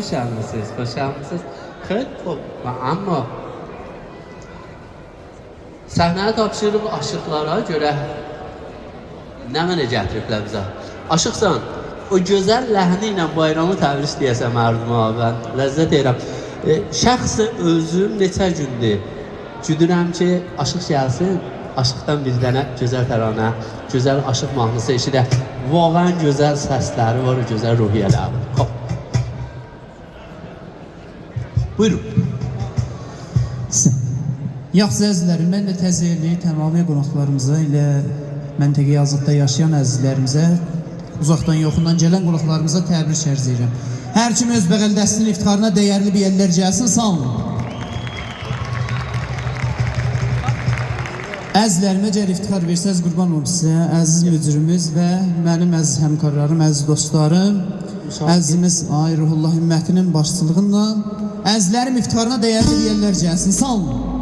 Xoş gəlmisiniz, xoş gəlmisiniz. Xeyr, amma səhnəni tapşırıb aşıqlara görə nə mənə gətiriblər bizə? Aşıqsan, o gözəl ləhni ilə bayramı təbrik deyəsən mərduma, mən ləzzət edirəm. Şəxsi özüm neçə gündür güdürəm ki, aşıq gəlsin, aşıqdan bir dənə gözəl təranə, gözəl aşıq mahnısı eşidək. Vağən gözəl səsləri var, gözəl ruhiyyələri. Buyurun. Yaxşı əzizlərim, mən də təzəyirli təmami qonaqlarımıza ilə məntəqə yazlıqda yaşayan əzizlərimizə, uzaqdan yoxundan gələn qonaqlarımıza təbrik ərz edirəm. Hər kim öz bəğəldəsinin iftiharına dəyərli bir yerlər gəlsin, sağ olun. Əzizlərimə gəl iftihar versəz, qurban olum sizə, əziz müdürümüz və mənim əziz həmkarlarım, əziz dostlarım, əzizimiz Ruhullah Ümmətinin başçılığında əzizlərim iftiharına dəyərli bir yerlər gəlsin, sağ olun.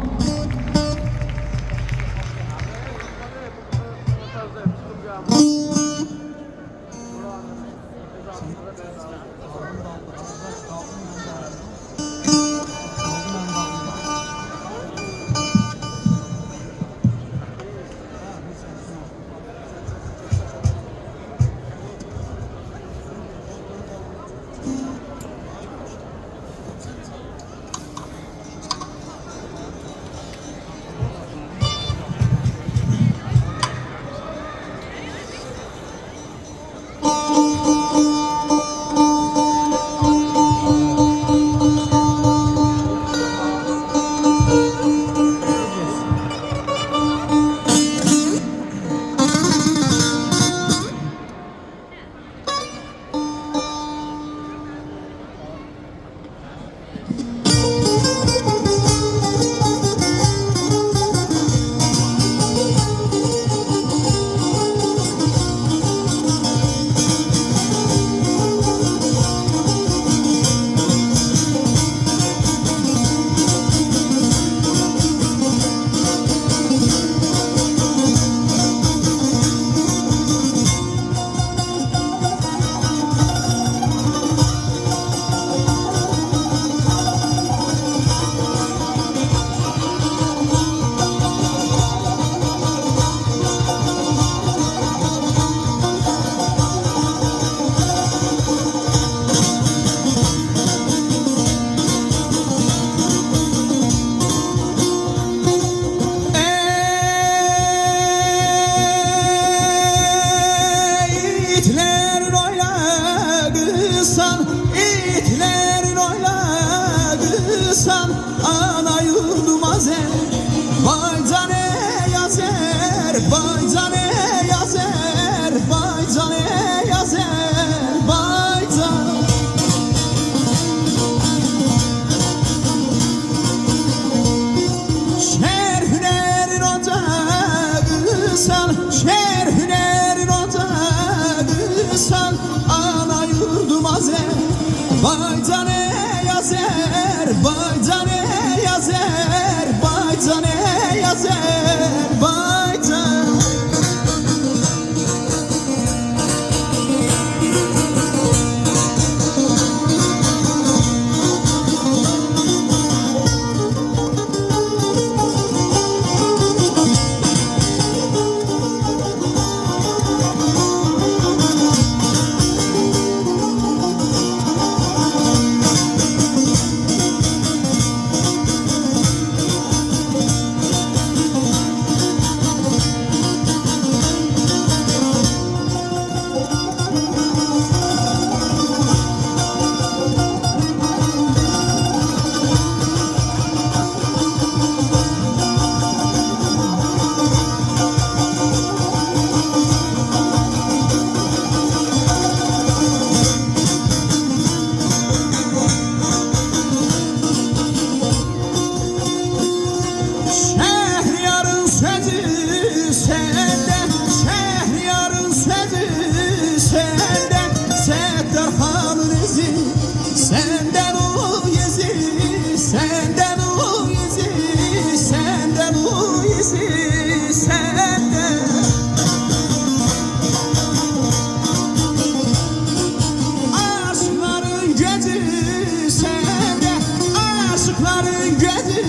Bayrakların gözü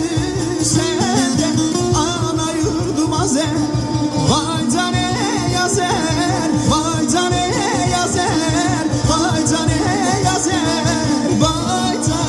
sende, ana yurdum Azer. Vay cane yazer, vay cane yazer, vay cane yazer, vay cane.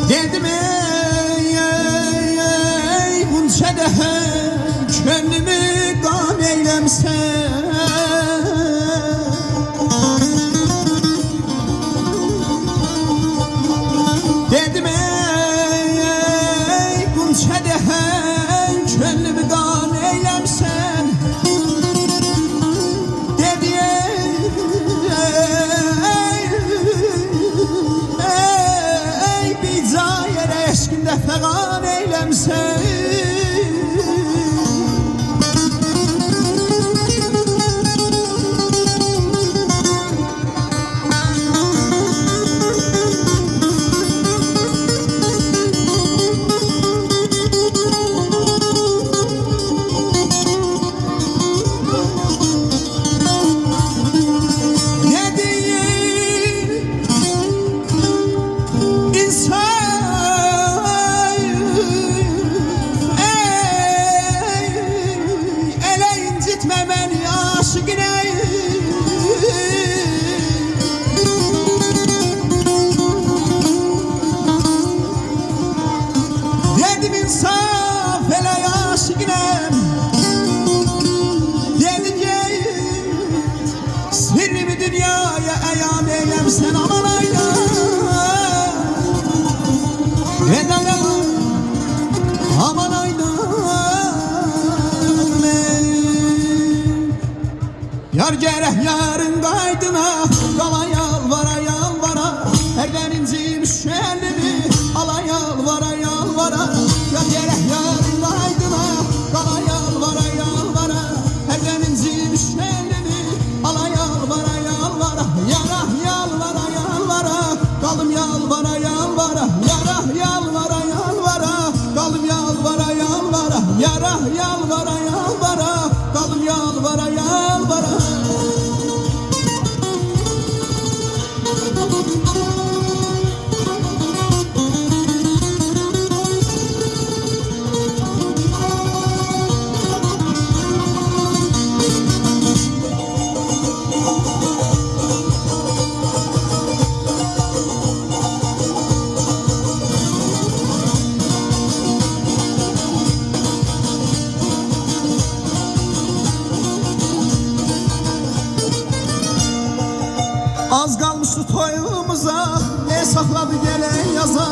Dedim ey bunca daha gönlümü gam eylemsen. Dedim ey bunca daha gönlümü gam eylemsen. Dedi ey bir zayere eşkinde fegan eylemsen. Ne diyeyim insan, ele incitme beni aşıkine. Dedim insaf ele aşıkinem. Dedim sirrimi dünyaya eyan eylemsen aman ayna. Edalım aman ayna. Yar gerek yarın kaydına, kala yalvara yalvara. Elden inciymiş elimi, ala yalvara yalvara. Yar gerek yarın kaydına, kala yalvara yalvara. Elden inciymiş elimi, ala yalvara yalvara. Yara yalvara yalvara, kalım yalvara yalvara. Yara yalvara yalvara, kalım yalvara yalvara. Yara yalvara yalvara, kalım yalvara yalvara. Az kalmıştı toyumuza, ne sakladı gelen yaza.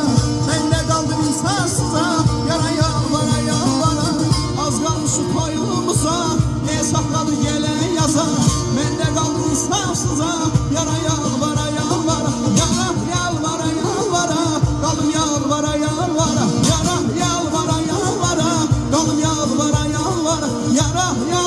Ben de kaldım insansıza, yara yalvara yalvara. Az kalmıştı toyumuza, ne sakladı gelen yaza. Ben de kaldım insansıza, yara yalvara yalvara. Yara yalvara yalvara, kaldım yalvara yalvara. Yara yalvara yalvara, kaldım yalvara yalvara. Yara yalvara